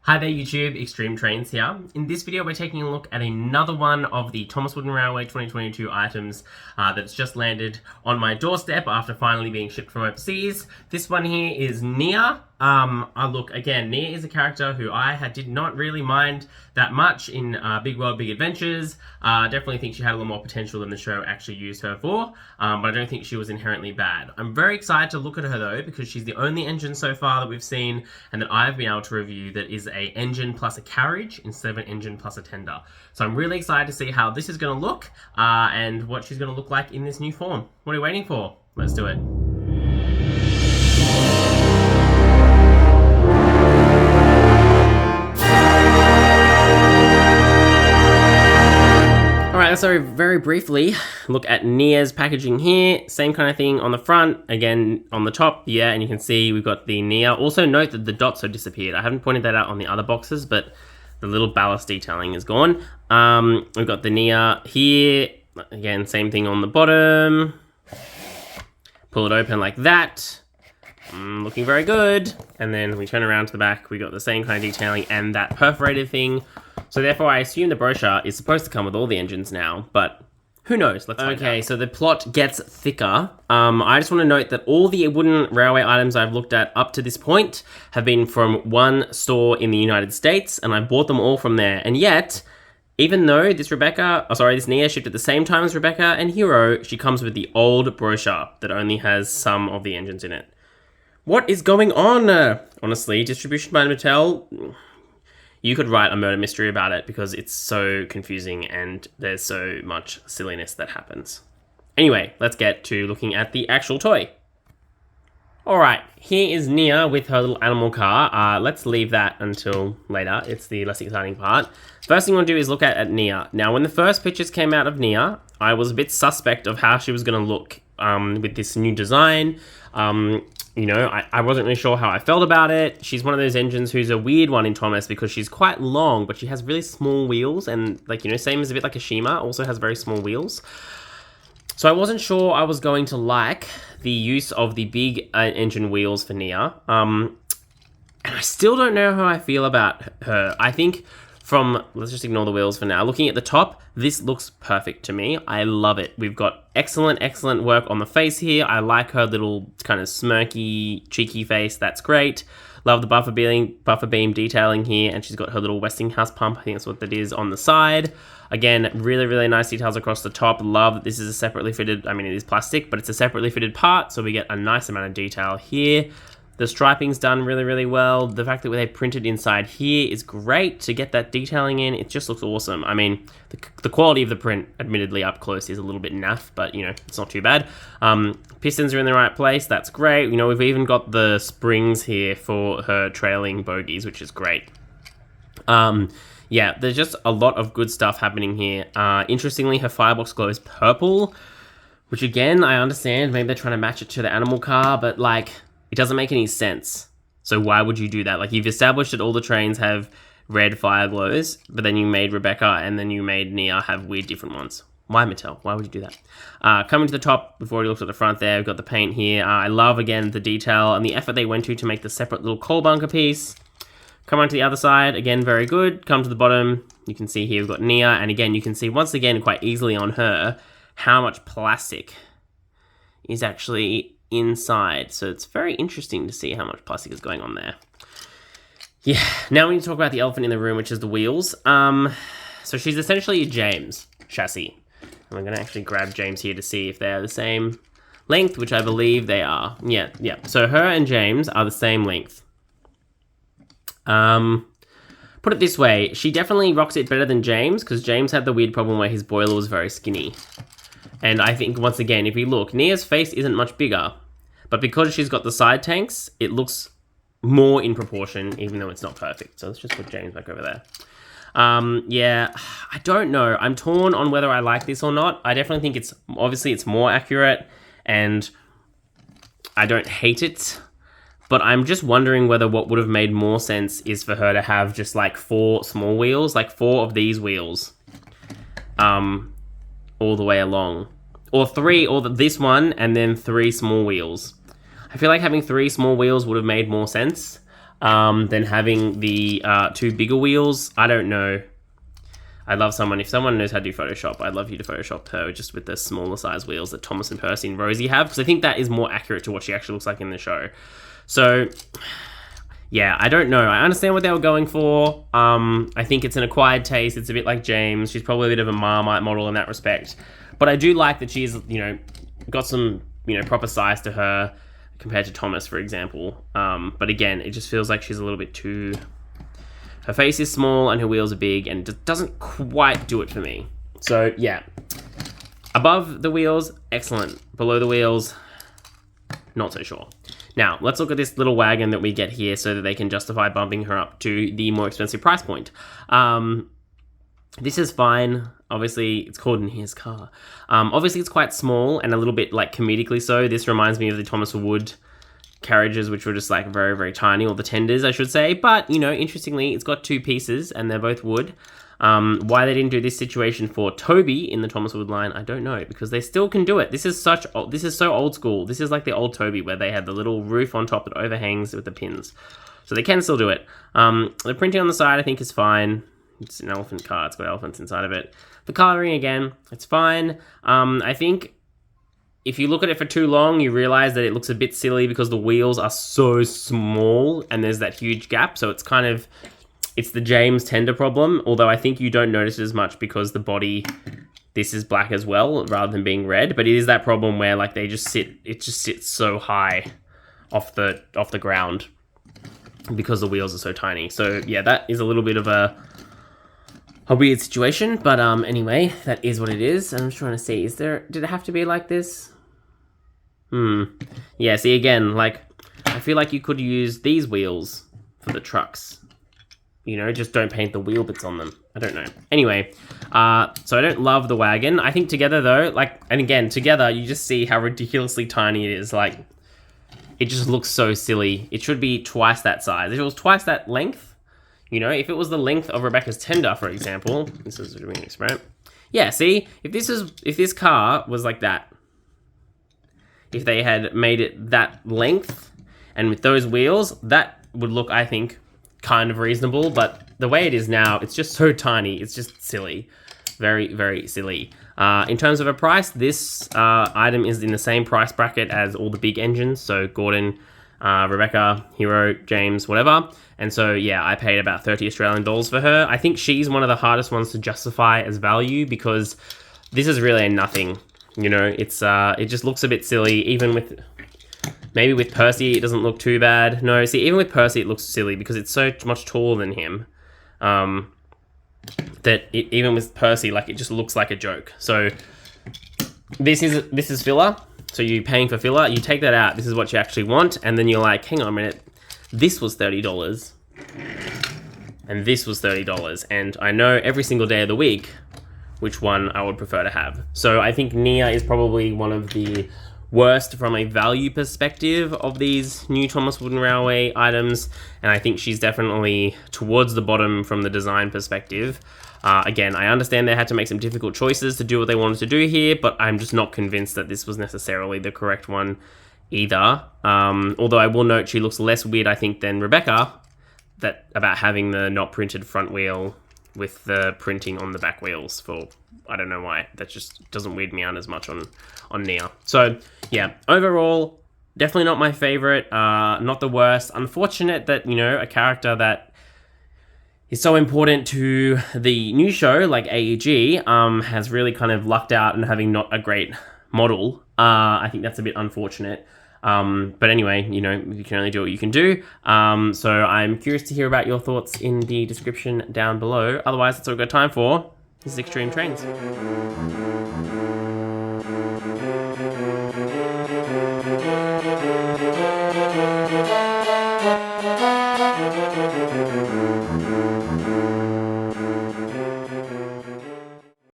Hi there YouTube, Extreme Trains here. In this video we're taking a look at another one of the Thomas Wooden Railway 2022 items that's just landed on my doorstep after finally being shipped from overseas. This one here is Nia. Look, again, Nia is a character who I did not really mind that much in Big World, Big Adventures. Definitely think she had a little more potential than the show actually used her for, but I don't think she was inherently bad. I'm very excited to look at her though, because she's the only engine so far that we've seen and that I've been able to review that is a engine plus a carriage instead of an engine plus a tender. So I'm really excited to see how this is going to look and what she's going to look like in this new form. What are you waiting for? Let's do it. Alright, so very briefly look at Nia's packaging here. Same kind of thing on the front, again on the top, yeah, and you can see we've got the Nia. Also note that the dots have disappeared. I haven't pointed that out on the other boxes, but the little ballast detailing is gone. We've got the Nia here. Again, same thing on the bottom. Pull it open like that. Looking very good. And then we turn around to the back, we got the same kind of detailing and that perforated thing. So therefore, I assume the brochure is supposed to come with all the engines now, but who knows? Let's find out. Okay, so the plot gets thicker. I just want to note that all the wooden railway items I've looked at up to this point have been from one store in the United States, and I bought them all from there. And yet, even though this Nia shipped at the same time as Rebecca and Hero, she comes with the old brochure that only has some of the engines in it. What is going on? Honestly, distribution by Mattel. You could write a murder mystery about it because it's so confusing and there's so much silliness that happens. Anyway, let's get to looking at the actual toy. Alright, here is Nia with her little animal car. Let's leave that until later. It's the less exciting part. First thing I want to do is look at Nia. Now, when the first pictures came out of Nia, I was a bit suspect of how she was going to look with this new design. You know, I wasn't really sure how I felt about it. She's one of those engines who's a weird one in Thomas because she's quite long, but she has really small wheels and, like, you know, same as a bit like a Shima, also has very small wheels. So I wasn't sure I was going to like the use of the big engine wheels for Nia. And I still don't know how I feel about her. I think let's just ignore the wheels for now. Looking at the top, this looks perfect to me. I love it. We've got excellent work on the face here. I like her little kind of smirky, cheeky face. That's great. Love the buffer beam detailing here, and she's got her little Westinghouse pump. I think that's what that is on the side. Again, really nice details across the top. Love that this is a separately fitted, I mean, it is plastic, but it's a separately fitted part, so we get a nice amount of detail here. The striping's done really well. The fact that they printed inside here is great to get that detailing in. It just looks awesome. I mean, the quality of the print, admittedly up close, is a little bit naff, but you know, it's not too bad. Pistons are in the right place. That's great. You know, we've even got the springs here for her trailing bogies, which is great. Yeah, there's just a lot of good stuff happening here. Interestingly, her firebox glows purple, which again, I understand. Maybe they're trying to match it to the animal car, but like, it doesn't make any sense. So why would you do that? Like, you've established that all the trains have red fire glows, but then you made Rebecca and then you made Nia have weird different ones. Why, Mattel? Why would you do that? Coming to the top, we've already looked at the front there. We've got the paint here. I love, again, the detail and the effort they went to make the separate little coal bunker piece. Come on to the other side. Again, very good. Come to the bottom. You can see here we've got Nia. And again, you can see once again quite easily on her how much plastic is actually inside. So it's very interesting to see how much plastic is going on there. Yeah, now we need to talk about the elephant in the room, which is the wheels. So she's essentially a James chassis. And I'm going to actually grab James here to see if they're the same length, which I believe they are. Yeah. So her and James are the same length. Put it this way, she definitely rocks it better than James, because James had the weird problem where his boiler was very skinny. And I think, once again, if you look, Nia's face isn't much bigger, but because she's got the side tanks, it looks more in proportion, even though it's not perfect. So let's just put James back over there. Yeah, I don't know. I'm torn on whether I like this or not. I definitely think it's more accurate, and I don't hate it, but I'm just wondering whether what would have made more sense is for her to have just like 4 small wheels, like 4 of these wheels, all the way along, or 3, or this one and then 3 small wheels. I feel like having 3 small wheels would have made more sense. than having the 2 bigger wheels. I don't know. I'd love someone, if someone knows how to do Photoshop, I'd love you to Photoshop her just with the smaller size wheels that Thomas and Percy and Rosie have, because I think that is more accurate to what she actually looks like in the show. So, yeah, I don't know. I understand what they were going for. I think it's an acquired taste. It's a bit like James. She's probably a bit of a Marmite model in that respect. But I do like that she's, got some, proper size to her compared to Thomas, for example. But again, it just feels like she's a little bit too... Her face is small and her wheels are big and just doesn't quite do it for me. So, yeah. Above the wheels, excellent. Below the wheels, not so sure. Now, let's look at this little wagon that we get here so that they can justify bumping her up to the more expensive price point. This is fine. Obviously, it's called Nia's car. Obviously, it's quite small and a little bit, comedically so. This reminds me of the Thomas Wood carriages, which were just, very, very tiny, or the tenders, I should say. But, interestingly, it's got 2 pieces and they're both wood. Why they didn't do this situation for Toby in the Thomas Wood line, I don't know, because they still can do it. This is so old school. This is like the old Toby where they had the little roof on top that overhangs with the pins. So they can still do it. The printing on the side, I think, is fine. It's an elephant car. It's got elephants inside of it. The coloring, again, it's fine. I think if you look at it for too long, you realize that it looks a bit silly because the wheels are so small and there's that huge gap. So it's it's the James Tender problem, although I think you don't notice it as much because the body, this is black as well, rather than being red. But it is that problem where it just sits so high off the ground because the wheels are so tiny. So yeah, that is a little bit of a weird situation. But anyway, that is what it is. And I'm just trying to see, did it have to be like this? Yeah, see again, I feel like you could use these wheels for the trucks. Just don't paint the wheel bits on them. I don't know. Anyway, so I don't love the wagon. I think together though, and again, together, you just see how ridiculously tiny it is. It just looks so silly. It should be twice that size. If it was twice that length, if it was the length of Rebecca's tender, for example, this is doing an experiment. Yeah, see, if this car was like that, if they had made it that length and with those wheels, that would look, I think, kind of reasonable. But the way it is now, it's just so tiny. It's just silly. Very, very silly. In terms of a price, this item is in the same price bracket as all the big engines. So Gordon, Rebecca, Hero, James, whatever. And so, yeah, I paid about 30 Australian dollars for her. I think she's one of the hardest ones to justify as value because this is really a nothing. It just looks a bit silly. Even with, maybe with Percy, it doesn't look too bad. No, see, even with Percy, it looks silly because it's so much taller than him. Even with Percy, it just looks like a joke. So this is filler. So you're paying for filler. You take that out. This is what you actually want, and then you're like, hang on a minute. This was $30, and this was $30, and I know every single day of the week which one I would prefer to have. So I think Nia is probably one of the worst from a value perspective of these new Thomas Wooden Railway items, and I think she's definitely towards the bottom from the design perspective. Again, I understand they had to make some difficult choices to do what they wanted to do here, but I'm just not convinced that this was necessarily the correct one either. Although I will note she looks less weird, I think, than Rebecca, about having the not printed front wheel with the printing on the back wheels for, I don't know why. That just doesn't weird me out as much on Nia. So, yeah, overall, definitely not my favorite, not the worst. Unfortunate that, a character that is so important to the new show, like AEG, has really kind of lucked out and having not a great model. I think that's a bit unfortunate. But anyway, you can only do what you can do. So I'm curious to hear about your thoughts in the description down below. Otherwise, that's all we've got time for. This is Extreme Trains.